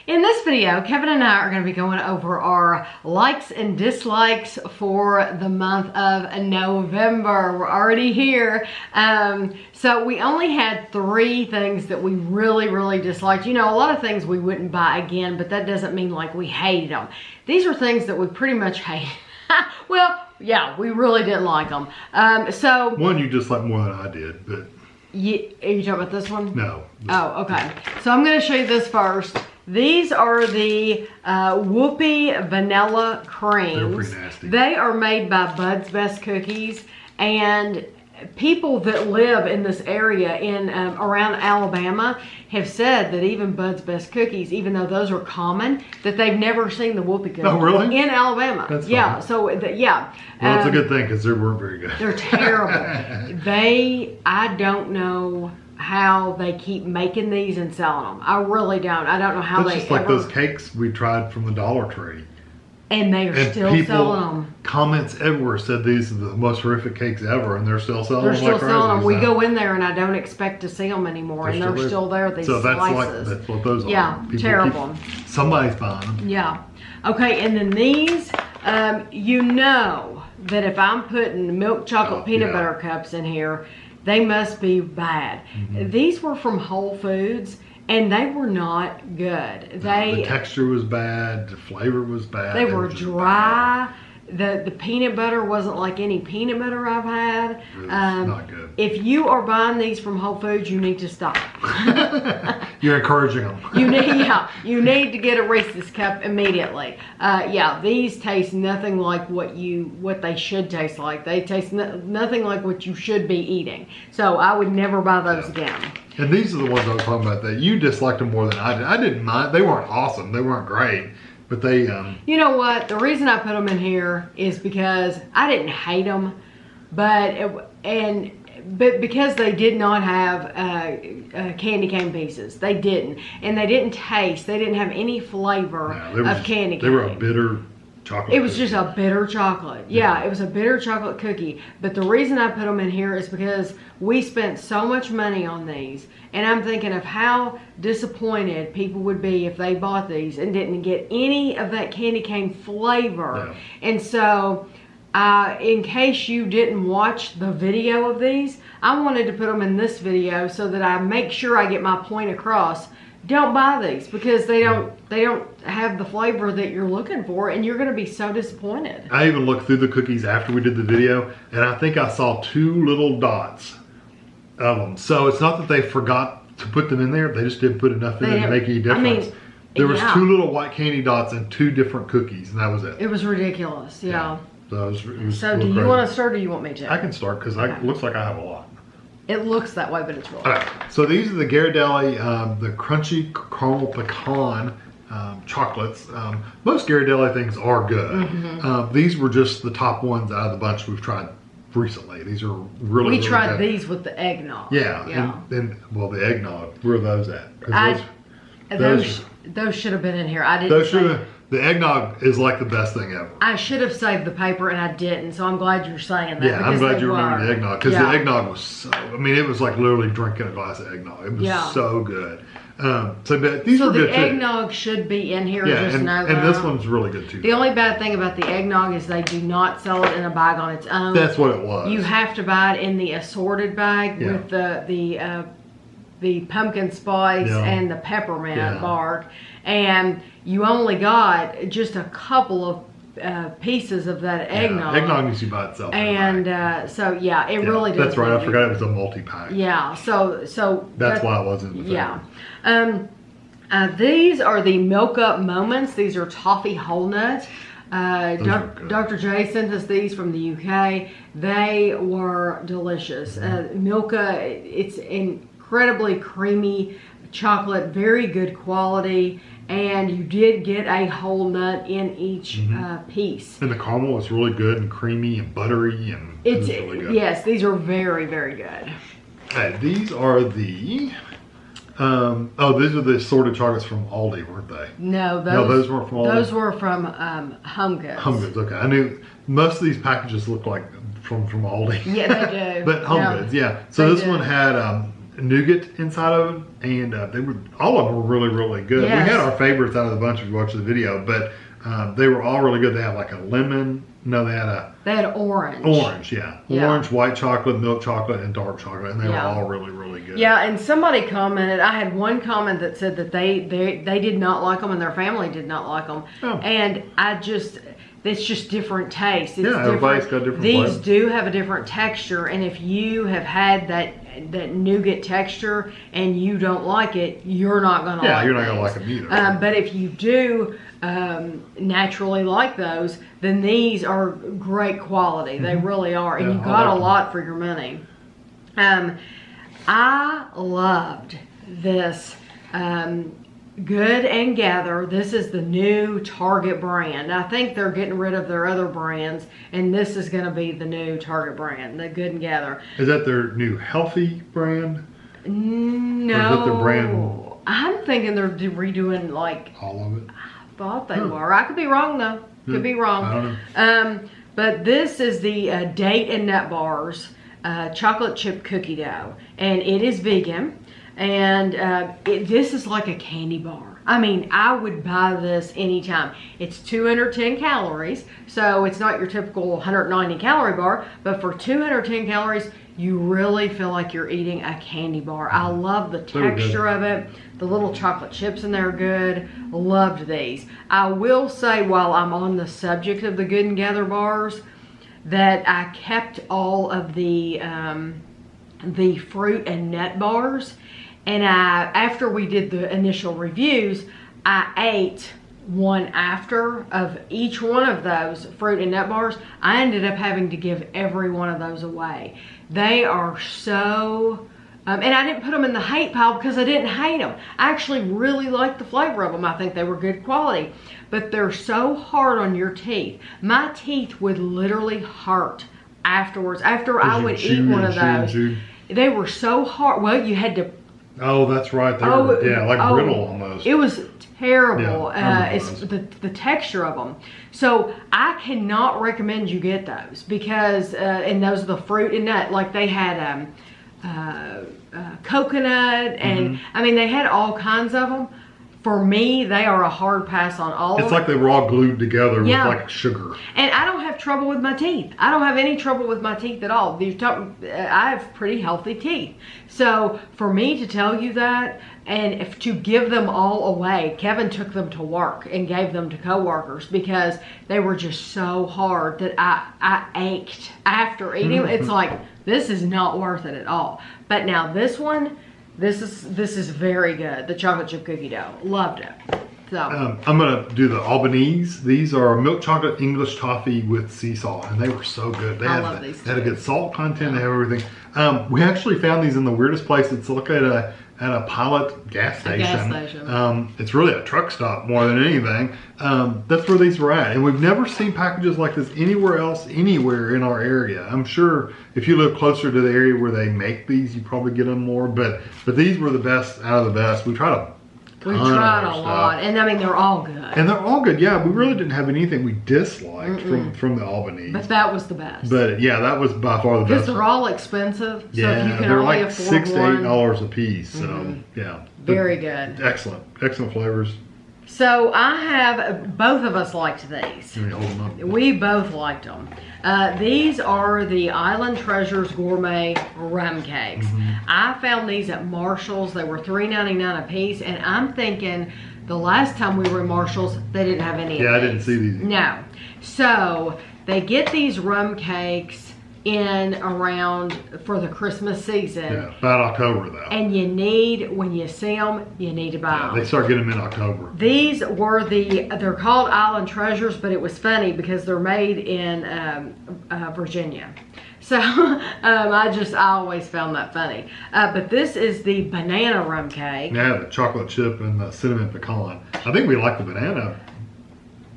In this video, Kevin and I are going to be going over our likes and dislikes for the month of November. We're already here. So we only had 3 things that we really disliked. You know, a lot of things we wouldn't buy again, but that doesn't mean like we hated them. These are things that we pretty much hate. Well, yeah, we really didn't like them. So one you disliked more than I did, but... Are you talking about this one? No. Oh, okay. So I'm going to show you this first. These are the Whoopi vanilla creams. They're pretty nasty. They are made by Bud's Best Cookies, and people that live in this area in around Alabama have said that even Bud's Best Cookies, even though those are common, that they've never seen the Whoopi cookies. Oh, really? In Alabama. That's yeah. funny. So yeah. Well, it's a good thing because they weren't very good. They're terrible. I don't know how they keep making these and selling them. I really don't. I don't know how It's they just like those cakes we tried from the Dollar Tree. And they are still selling them. Comments everywhere said these are the most horrific cakes ever, and they're still selling them. They're still selling them. We go in there and I don't expect to see them anymore, and they're still there. These slices. That's what those are. Yeah, terrible. Somebody's buying them. Yeah. Okay, and then these, you know that if I'm putting milk chocolate peanut butter cups in here, they must be bad. These were from Whole Foods, and they were not good. The texture was bad. The flavor was bad. They were dry. The peanut butter wasn't like any peanut butter I've had. It was not good. If you are buying these from Whole Foods, you need to stop. You're encouraging them. You need to get a Reese's cup immediately. Yeah, these taste nothing like what they should taste like. They taste nothing like what you should be eating. So I would never buy those again. And these are the ones I was talking about that you disliked them more than I did. I didn't mind. They weren't awesome. They weren't great. But they... You know what? The reason I put them in here is because I didn't hate them. But because they did not have candy cane pieces. They didn't. And they didn't taste. They didn't have any flavor of candy cane. They were a bitter chocolate. It was just a bitter chocolate. Yeah, it was a bitter chocolate cookie. But the reason I put them in here is because we spent so much money on these. And I'm thinking of how disappointed people would be if they bought these and didn't get any of that candy cane flavor. Yeah. And so... in case you didn't watch the video of these, I wanted to put them in this video so that I make sure I get my point across. Don't buy these because they don't have the flavor that you're looking for, and you're going to be so disappointed. I even looked through the cookies after we did the video, and I think I saw 2 little dots of them. So it's not that they forgot to put them in there; they just didn't put enough in there to make any difference. I mean, there was 2 little white candy dots and 2 different cookies, and that was it. It was ridiculous. Yeah. So do you want to start or do you want me to? I can start because it looks like I have a lot. It looks that way, but it's really not. So these are the Ghirardelli, the crunchy caramel pecan chocolates. Most Ghirardelli things are good. These were just the top ones out of the bunch we've tried recently. These are really tried these with the eggnog. Yeah. And well, the eggnog, where are those at? Those should have been in here. I didn't. The eggnog is like the best thing ever. I should have saved the paper and I didn't, so I'm glad you're saying that. Yeah, I'm glad you remember the eggnog because the eggnog was so, I mean, it was like literally drinking a glass of eggnog. It was so good. So these were good too. The eggnog should be in here. Yeah, and this one's really good too. The only bad thing about the eggnog is they do not sell it in a bag on its own. That's what it was. You have to buy it in the assorted bag with the pumpkin spice and the peppermint bark, and you only got just a couple of pieces of that eggnog. Eggnog needs to be by itself. And so it really does. That's right. I forgot it was a multi-pack. Yeah. So that's why it wasn't in the film. These are the Milk Up Moments. These are toffee whole nut. Dr. J sent us these from the UK. They were delicious. Milka, it's incredibly creamy chocolate, very good quality, and you did get a whole nut in each piece. And the caramel is really good and creamy and buttery, and it's really good. Yes, these are very good. These are the these are the assorted chocolates from Aldi, weren't they? No, those weren't from Aldi. Those were from Home Goods. Home Goods, okay. I knew most of these packages look like from Aldi. Yeah, they do. But Home Goods, yeah. So this one had nougat inside of them, and all of them were really good. Yes. We had our favorites out of the bunch if you watched the video, but they were all really good. They had like a lemon. No, they had orange. Orange, yeah. Orange, white chocolate, milk chocolate, and dark chocolate, and they were all really good. Yeah, and somebody commented. I had one comment that said that they did not like them, and their family did not like them, and it's just different taste. It's everybody's got different These flavors. do have a different texture, and if you have had that nougat texture and you don't like it, you're not going to like it. Yeah, you're not going to like them either. But if you do naturally like those, then these are great quality. They really are, and you got a lot for your money. I loved this Good and Gather. This is the new Target brand. I think they're getting rid of their other brands, and this is going to be the new Target brand, the Good and Gather. Is that their new healthy brand? No. Or is that their brand? I'm thinking they're redoing like all of it. I thought they were. I could be wrong though. Could be wrong. I don't know. But this is the Date and Nut Bars chocolate chip cookie dough, and it is vegan. And this is like a candy bar. I mean, I would buy this anytime. It's 210 calories, so it's not your typical 190 calorie bar, but for 210 calories, you really feel like you're eating a candy bar. I love the texture of it. The little chocolate chips in there are good. Loved these. I will say, while I'm on the subject of the Good and Gather bars, that I kept all of the fruit and nut bars. And after we did the initial reviews, I ate one after of each one of those fruit and nut bars. I ended up having to give every one of those away. They are so, and I didn't put them in the hate pile because I didn't hate them. I actually really liked the flavor of them. I think they were good quality, but they're so hard on your teeth. My teeth would literally hurt afterwards. After I would eat one of those, they were so hard. Well, you had to. Oh, that's right. They were, like brittle almost. It was terrible. Yeah, it's the texture of them. So I cannot recommend you get those because, and those are the fruit and nut. Like they had coconut, and I mean they had all kinds of them. For me, they are a hard pass on all of them. It's like they were all glued together with like sugar. And I don't have trouble with my teeth. I don't have any trouble with my teeth at all. I have pretty healthy teeth. So for me to tell you that, and to give them all away, Kevin took them to work and gave them to coworkers because they were just so hard that I ached after eating them. It's like, this is not worth it at all. But now this one, this is very good. The chocolate chip cookie dough. Loved it. So I'm gonna do the Albanese. These are milk chocolate English toffee with sea salt, and they were so good. They had a good salt content. They have everything. We actually found these in the weirdest place. It's like at a pilot gas station. It's really a truck stop more than anything. That's where these were at, and we've never seen packages like this anywhere else, anywhere in our area. I'm sure if you live closer to the area where they make these, you probably get them more. But these were the best out of the best. We tried a lot, and I mean they're all good. And they're all good. Yeah, we really didn't have anything we disliked from the Albanese. But that was the best. But yeah, that was by far the best. Because they're all expensive. So yeah, if you can they're only like afford $6 to $8 a piece. So yeah, very good. Excellent flavors. So I have, both of us liked these. Let me hold them up. We both liked them. These are the Island Treasures Gourmet Rum Cakes. I found these at Marshall's. They were $3.99 a piece, and I'm thinking the last time we were in Marshall's, they didn't have any of these. I didn't see these. No. So they get these rum cakes in around for the Christmas season. Yeah, about October though. And when you see them, you need to buy them. They start getting them in October. These were they're called Island Treasures, but it was funny because they're made in Virginia. So I always found that funny. But this is the banana rum cake. Yeah, the chocolate chip and the cinnamon pecan. I think we like the banana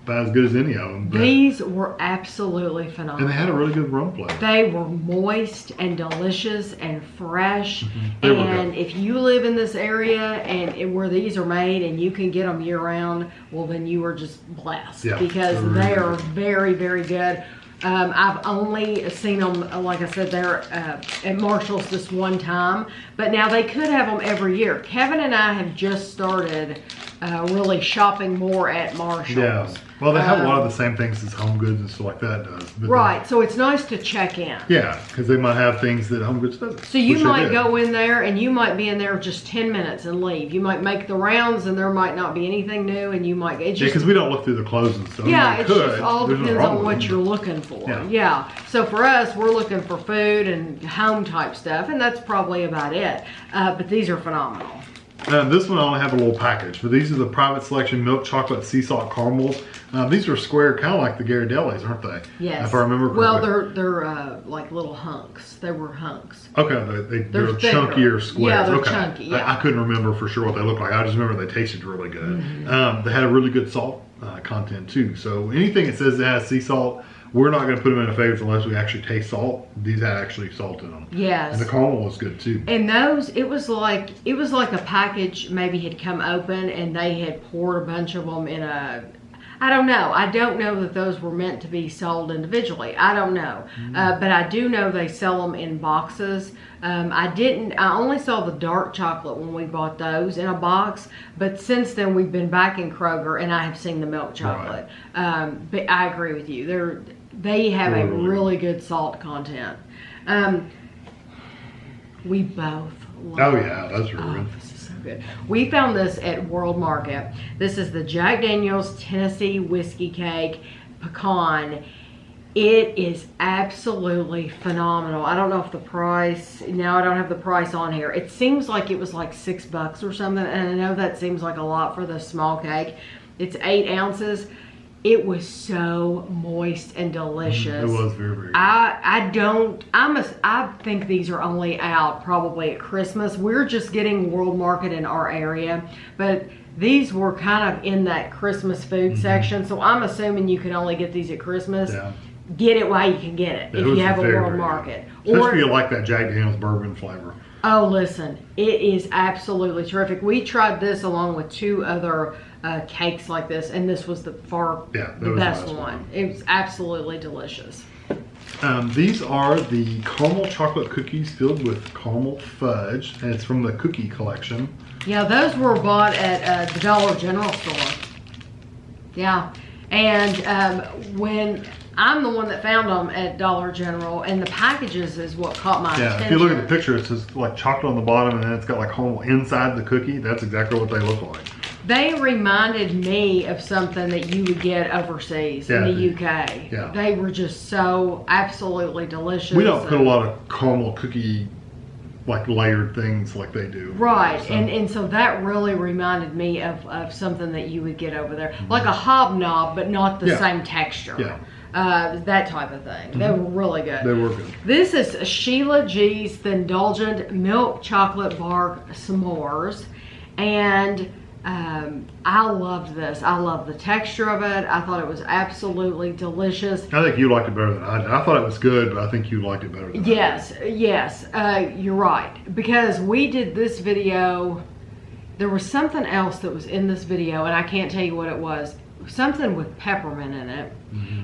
about as good as any of them. These were absolutely phenomenal. And they had a really good rum flavor. They were moist and delicious and fresh. And if you live in this area and where these are made and you can get them year round, well then you are just blessed because they are very, very good. I've only seen them, like I said, they're at Marshall's this one time, but now they could have them every year. Kevin and I have just started really shopping more at Marshall's. Yeah. Well, they have a lot of the same things as Home Goods and stuff like that does. Right. So it's nice to check in. Yeah, because they might have things that Home Goods doesn't. So you might go in there and you might be in there just 10 minutes and leave. You might make the rounds and there might not be anything new, and you might get because we don't look through the clothes and stuff. Yeah, it just all depends on what you're looking for. Yeah. So for us, we're looking for food and home type stuff, and that's probably about it. But these are phenomenal. This one I only have a little package, but these are the Private Selection Milk Chocolate Sea Salt Caramels. These are square, kind of like the Ghirardellis, aren't they? Yes. If I remember correctly. Well, they're like little hunks. They were hunks. Okay, they're chunkier squares. Yeah, they're okay. chunky. Yeah. I couldn't remember for sure what they looked like. I just remember they tasted really good. They had a really good salt content too. So anything that says it has sea salt, we're not going to put them in a favorites unless we actually taste salt. These had actually salt in them. Yes. And the caramel was good too. And those, it was like a package maybe had come open and they had poured a bunch of them in a, I don't know. I don't know that those were meant to be sold individually. I don't know. But I do know they sell them in boxes. I only saw the dark chocolate when we bought those in a box, but since then we've been back in Kroger and I have seen the milk chocolate. Right. But I agree with you. They have a really good salt content. We both love Oh yeah, that's really good. This is so good. We found this at World Market. This is the Jack Daniel's Tennessee Whiskey Cake Pecan. It is absolutely phenomenal. I don't know if the price, now I don't have the price on here. It seems like it was like $6 or something, and I know that seems like a lot for the small cake. It's 8 ounces. It was so moist and delicious. It was very, very good. I think these are only out probably at Christmas. We're just getting World Market in our area, but these were kind of in that Christmas food section, so I'm assuming you can only get these at Christmas. Yeah. Get it while you can get it, if you have a World Market. Especially if you like that Jack Daniel's bourbon flavor. Oh, listen, it is absolutely terrific. We tried this along with 2 other cakes like this, and this was the best one. It was absolutely delicious. These are the caramel chocolate cookies filled with caramel fudge, and it's from the cookie collection. Yeah, those were bought at the Dollar General store. Yeah, and when I'm the one that found them at Dollar General, and the packages is what caught my attention. Yeah, if you look at the picture, it says like chocolate on the bottom, and then it's got like caramel inside the cookie. That's exactly what they look like. They reminded me of something that you would get overseas in the UK. Yeah. They were just so absolutely delicious. We don't put a lot of caramel cookie like layered things like they do. Right, so. And so that really reminded me of something that you would get over there. Like a hobnob, but not the same texture. Yeah. That type of thing. They were really good. They were good. This is Sheila G's The Indulgent Milk Chocolate Bar S'mores. And I loved this. I loved the texture of it. I thought it was absolutely delicious. I think you liked it better than I did. I thought it was good, but I think you liked it better than I did. Yes, you're right. Because we did this video, there was something else that was in this video, and I can't tell you what it was. Something with peppermint in it.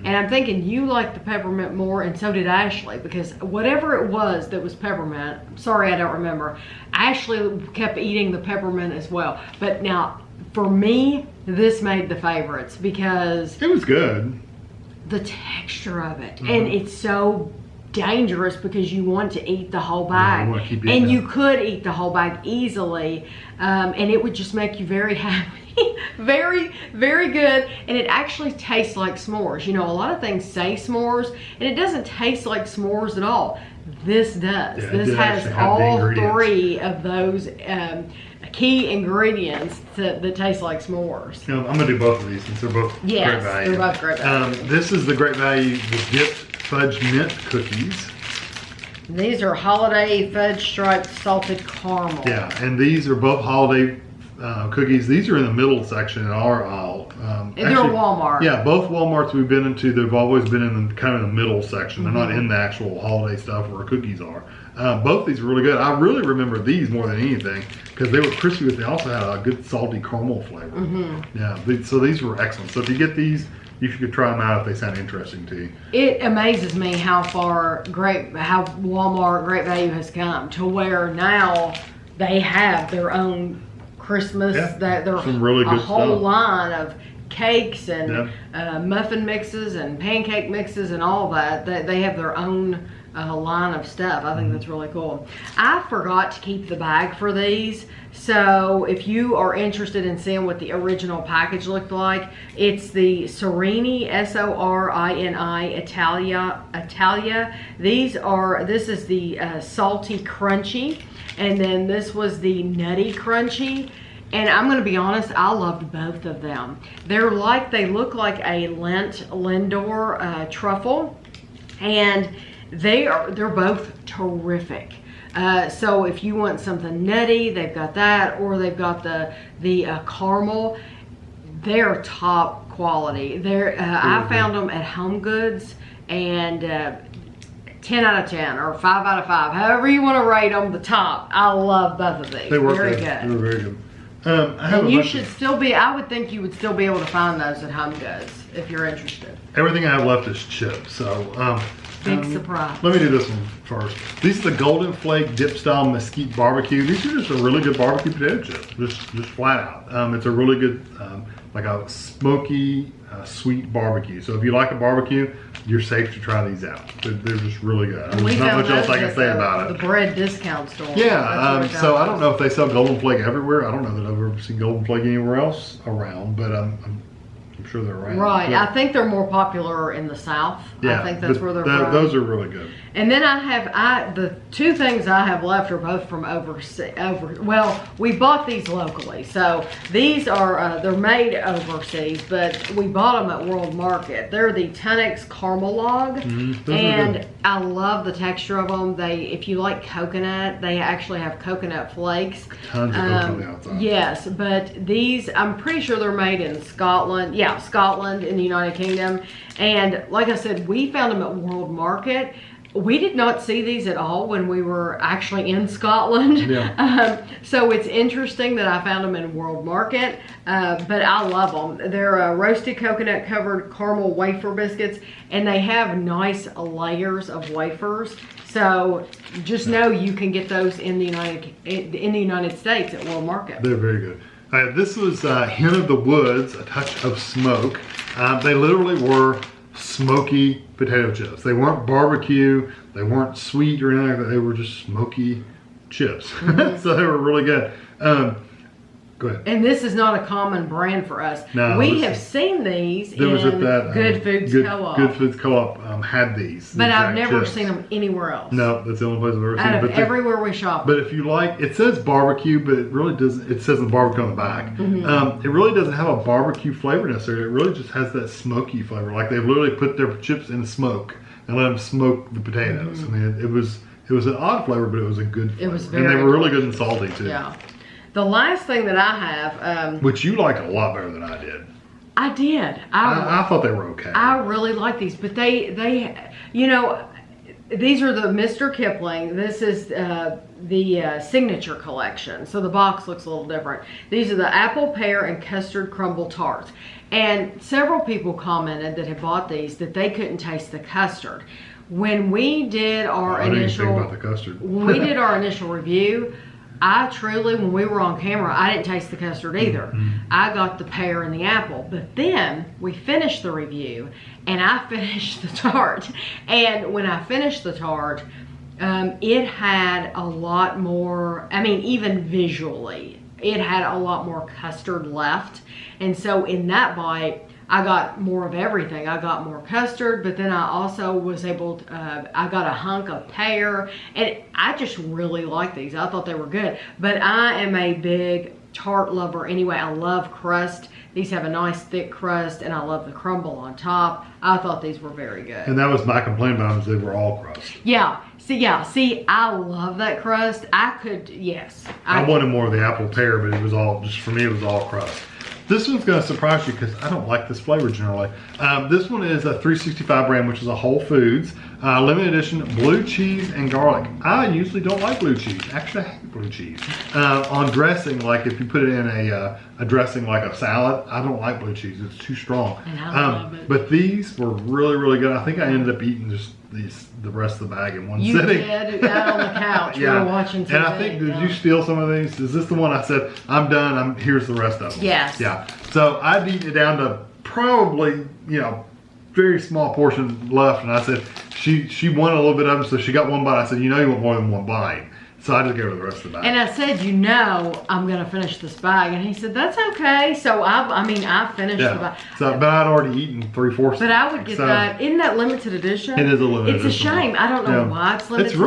And I'm thinking you liked the peppermint more, and so did Ashley, because whatever it was that was peppermint, sorry I don't remember, Ashley kept eating the peppermint as well. But now, for me, this made the favorites because it was good. The texture of it, and it's so dangerous because you want to eat the whole bag, and you could eat the whole bag easily, and it would just make you very happy. Very, very good, and it actually tastes like s'mores. You know, a lot of things say s'mores, and it doesn't taste like s'mores at all. This does. This has all 3 of those key ingredients that taste like s'mores. You know, I'm going to do both of these since they're both great value. They're both great value. This is the Great Value, the dipped fudge mint cookies. These are holiday fudge striped salted caramel. Yeah, and these are both holiday cookies. These are in the middle section in our aisle. They're Walmart. Yeah, both Walmarts we've been into, they've always been in the kind of the middle section. They're not in the actual holiday stuff where cookies are. Both these are really good. I really remember these more than anything because they were crispy, but they also had a good salty caramel flavor. Yeah, so these were excellent. So if you get these, you should try them out if they sound interesting to you. It amazes me how far how Walmart Great Value has come to where now they have their own Christmas, that they're some really good whole stuff. Line of cakes and muffin mixes and pancake mixes and all that. They have their own line of stuff. I think that's really cool. I forgot to keep the bag for these, so if you are interested in seeing what the original package looked like, it's the Sorini, Sorini Italia. This is the salty crunchy, and then this was the nutty crunchy. And I'm going to be honest, I loved both of them. They look like a Lindor truffle, and they're both terrific. So if you want something nutty, they've got that, or they've got the caramel. They're top quality. I found them at Home Goods, and 10 out of 10 or 5 out of 5, however you want to rate them. The top. I love both of these. They were very good. good. They were very good. And you should still be, I would think you would still be able to find those at Home Goods if you're interested. Everything I have left is chips, so big surprise. Let me do this one first. These are the Golden Flake Dip Style Mesquite Barbecue. These are just a really good barbecue potato chip, just flat out. It's a really good, like a smoky, sweet barbecue. So if you like a barbecue, you're safe to try these out. They're just really good. There's not much else I can say about it. The bread discount store. Yeah, so I don't know if they sell Golden Flake everywhere. I don't know that I've ever seen Golden Flake anywhere else around, but I'm sure they're around. Right, yeah. I think they're more popular in the South. Yeah, I think that's where they're from. Those are really good. And then the two things I have left are both from overseas. Well, we bought these locally, so these are they're made overseas, but we bought them at World Market. They're the Tunnix Caramel Log, and I love the texture of them. If you like coconut, they actually have coconut flakes. Tons of coconut on the outside. Yes, but these, I'm pretty sure they're made in Scotland. Yeah, Scotland in the United Kingdom. And like I said, we found them at World Market. We did not see these at all when we were actually in Scotland. Yeah. So it's interesting that I found them in World Market, but I love them. They're roasted coconut covered caramel wafer biscuits, and they have nice layers of wafers. So just know you can get those in the United States at World Market. They're very good. This was Hen of the Woods, A Touch of Smoke. They literally were smoky potato chips. They weren't barbecue, they weren't sweet or anything like that. They were just smoky chips. So they were really good. Go ahead. And this is not a common brand for us. No, we have seen these in Good Foods Co-op. Good Foods Co-op had these. But I've never seen them anywhere else. No, that's the only place I've ever seen them. Out of everywhere we shop. But if you like, it says barbecue, but it really doesn't. It says the barbecue on the back. It really doesn't have a barbecue flavor necessarily. It really just has that smoky flavor. Like they've literally put their chips in smoke and let them smoke the potatoes. I mean, it was an odd flavor, but it was a good flavor. It was very and they were really good and salty too. Yeah. The last thing that I have, which you liked a lot better than I did. I did. I thought they were okay. I really like these, but they, you know, these are the Mr. Kipling. This is the signature collection, so the box looks a little different. These are the apple, pear, and custard crumble tarts. And several people commented that had bought these that they couldn't taste the custard. When we did our I didn't think about the custard. When we did our initial review, I truly, when we were on camera, I didn't taste the custard either. I got the pear and the apple. But then we finished the review and I finished the tart. And when I finished the tart, it had a lot more, I mean, even visually, it had a lot more custard left. And so in that bite, I got more of everything. I got more custard, but then I also was able to, I got a hunk of pear, and I just really like these. I thought they were good, but I am a big tart lover anyway. I love crust. These have a nice thick crust, and I love the crumble on top. I thought these were very good. And that was my complaint about them, is they were all crust. Yeah. See, I love that crust. I wanted more of the apple pear, but it was all, just for me, it was all crust. This one's going to surprise you because I don't like this flavor generally. This one is a 365 brand, which is a Whole Foods limited edition blue cheese and garlic. I usually don't like blue cheese. Actually, I hate blue cheese. On dressing, like if you put it in a dressing like a salad, I don't like blue cheese. It's too strong. And I love it. But these were really, really good. I think I ended up eating just the rest of the bag in one you sitting. You did, out on the couch. Yeah. We were watching TV. And I think, did you steal some of these? Is this the one I said, I'm done, here's the rest of them? Yes. Yeah. So I'd eaten it down to probably, very small portion left. And I said, she wanted a little bit of them, so she got one bite. I said, you want more than one bite. So I just gave her the rest of the bag. And I said, I'm going to finish this bag. And he said, that's okay. So I finished the bag. So, but I'd already eaten 3/4. But I would get that. Isn't that limited edition? It is a limited edition. It's a shame. I don't know why it's limited edition.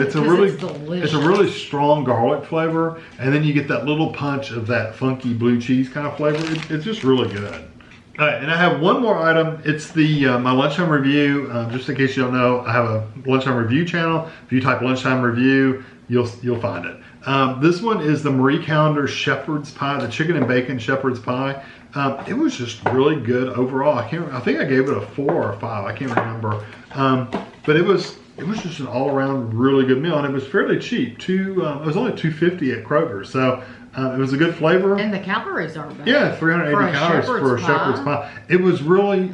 It's really good. It's delicious. It's a really strong garlic flavor. And then you get that little punch of that funky blue cheese kind of flavor. It's just really good. All right, and I have one more item. It's the my lunchtime review. Just in case you don't know, I have a lunchtime review channel. If you type lunchtime review, you'll find it. This one is the Marie Callender shepherd's pie, the chicken and bacon shepherd's pie. It was just really good overall. I think I gave it a 4 or 5. I can't remember. But it was just an all around really good meal, and it was fairly cheap. It was only $2.50 at Kroger, so. It was a good flavor. And the calories aren't bad. Yeah, 380 calories for a shepherd's pie. It was really,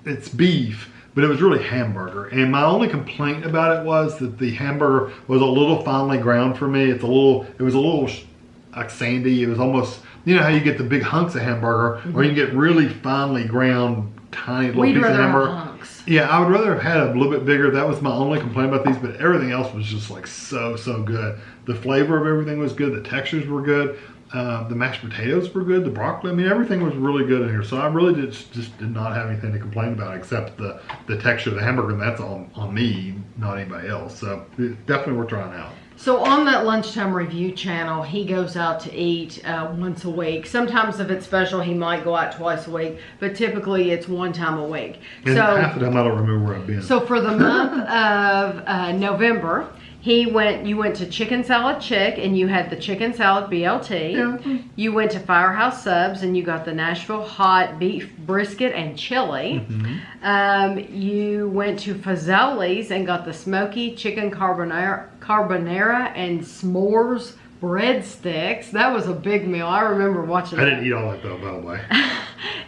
it's beef, but it was really hamburger. And my only complaint about it was that the hamburger was a little finely ground for me. It was a little like sandy. It was almost, how you get the big hunks of hamburger, or you get really finely ground, tiny little piece of hamburger. Hunks. Yeah, I would rather have had a little bit bigger. That was my only complaint about these, but everything else was just like so good. The flavor of everything was good. The textures were good. The mashed potatoes were good. The broccoli, everything was really good in here. So I really just did not have anything to complain about except the texture of the hamburger, and that's on me, not anybody else. So definitely worth trying out. So on that lunchtime review channel, he goes out to eat once a week. Sometimes if it's special, he might go out twice a week, but typically it's one time a week. And half the time I don't remember where I've been. So for the month of November, you went to Chicken Salad Chick and you had the Chicken Salad BLT. Yeah. You went to Firehouse Subs and you got the Nashville Hot Beef Brisket and Chili. Mm-hmm. You went to Fazoli's and got the Smoky Chicken Carbonara and S'mores breadsticks. That was a big meal. I remember watching that. I didn't eat all that though, by the way.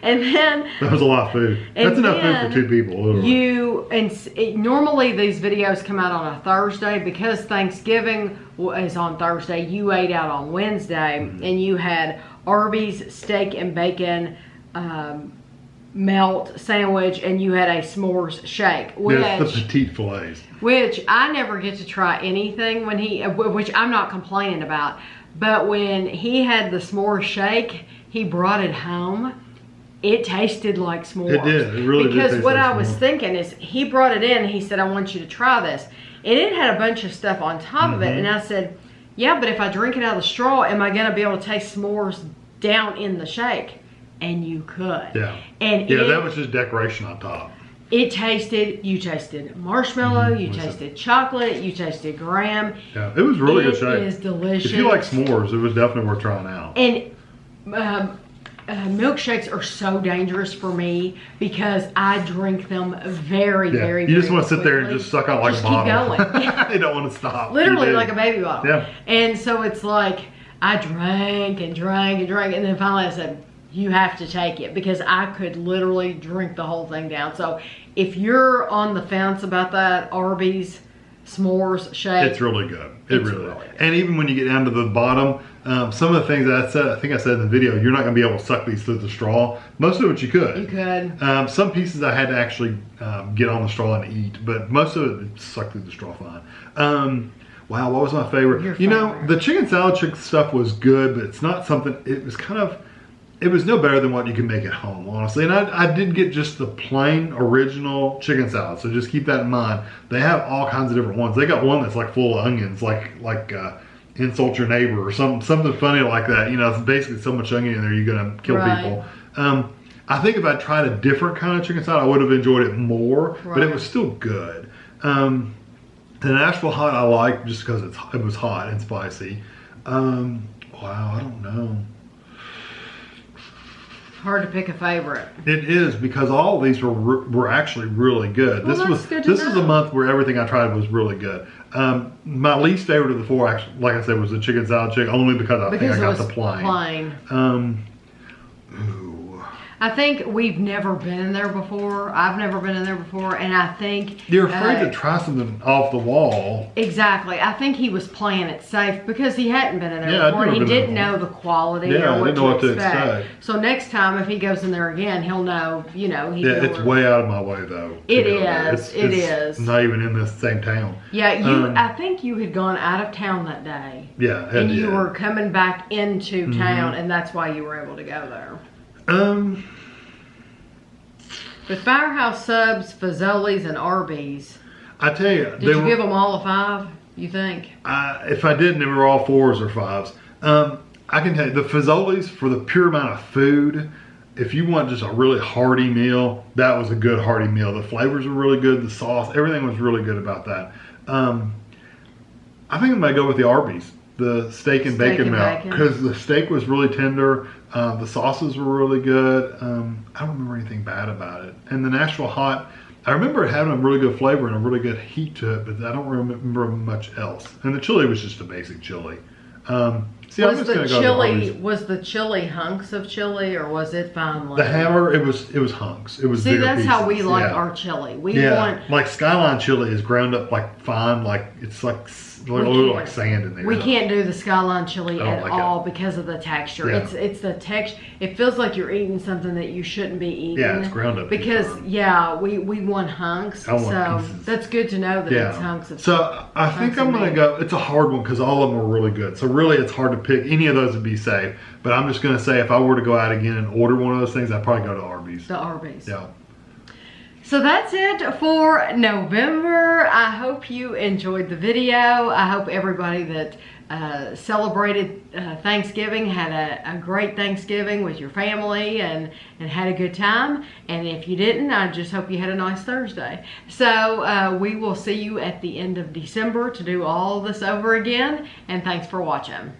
And then that was a lot of food. That's enough food for 2 people. Literally. Normally these videos come out on a Thursday because Thanksgiving is on Thursday. You ate out on Wednesday, and you had Arby's steak and bacon melt sandwich, and you had a s'mores shake. Yes, the petite fillets. Which I never get to try anything which I'm not complaining about. But when he had the s'mores shake, he brought it home. It tasted like s'mores. It did. It really did. Because what I was thinking is, he brought it in. He said, "I want you to try this," and it had a bunch of stuff on top of it. And I said, "Yeah, but if I drink it out of the straw, am I going to be able to taste s'mores down in the shake?" And you could. Yeah. And that was just decoration on top. You tasted marshmallow, you tasted chocolate, you tasted graham. Yeah, it was really good shake. It is delicious. If you like s'mores, it was definitely worth trying out. And milkshakes are so dangerous for me because I drink them very You just want to sit there and just suck out like a bottle. Keep going. You don't want to stop. Literally like a baby bottle. Yeah. And so it's like I drank, and then finally I said, "You have to take it," because I could literally drink the whole thing down. So if you're on the fence about that Arby's s'mores shake, it's really good. It really is. And even when you get down to the bottom, some of the things that I think I said in the video, you're not going to be able to suck these through the straw. Most of it you could. You could. Some pieces I had to actually get on the straw and eat, but most of it sucked through the straw fine. Wow, what was my favorite? The chicken salad chick stuff was good, but it's not something, it was no better than what you can make at home, honestly. And I did get just the plain original chicken salad, so just keep that in mind. They have all kinds of different ones. They got one that's like full of onions, like insult your neighbor or something funny like that. It's basically so much onion in there you're gonna kill people. I think if I tried a different kind of chicken salad, I would have enjoyed it more, but it was still good. The Nashville Hot I like just because it was hot and spicy. Wow, I don't know. Hard to pick a favorite. It is, because all of these were actually really good. Well, this is a month where everything I tried was really good. My least favorite of the 4, actually, like I said, was the chicken salad chicken, only because I think I got the plain. I think we've never been in there before. I've never been in there before, and I think you're afraid to try something off the wall. Exactly. I think he was playing it safe because he hadn't been in there before, and he didn't know the quality or what to expect. So next time, if he goes in there again, he'll know. You know, it's way out of my way though. It is. It is. Not even in this same town. Yeah, I think you had gone out of town that day. Yeah, and you were coming back into town, and that's why you were able to go there. With Firehouse Subs, Fazoli's, and Arby's, I tell you, did you give them all a 5? You think? If I didn't, they were all 4s or 5s. I can tell you, the Fazoli's, for the pure amount of food, if you want just a really hearty meal, that was a good hearty meal. The flavors were really good. The sauce, everything was really good about that. I think I'm gonna go with the Arby's. The steak and bacon melt, because the steak was really tender. The sauces were really good. I don't remember anything bad about it. And the Nashville Hot, I remember it having a really good flavor and a really good heat to it, but I don't remember much else. And the chili was just a basic chili. Was the chili hunks of chili, or was it fine? The Hammer, it was hunks. It was. See, that's how we like our chili. We want like Skyline chili is ground up like fine, like it's like a little like sand in there. We can't do the Skyline chili at all because of the texture. Yeah. It's the texture. It feels like you're eating something that you shouldn't be eating. Yeah, it's ground up. Because we want hunks. So that's good to know that it's hunks. So I think I'm gonna go. It's a hard one because all of them are really good. So really, it's hard to pick. Any of those would be safe. But I'm just gonna say, if I were to go out again and order one of those things, I'd probably go to Arby's. The Arby's. Yeah. So that's it for November. I hope you enjoyed the video. I hope everybody that celebrated Thanksgiving had a great Thanksgiving with your family and had a good time. And if you didn't, I just hope you had a nice Thursday. So we will see you at the end of December to do all this over again. And thanks for watching.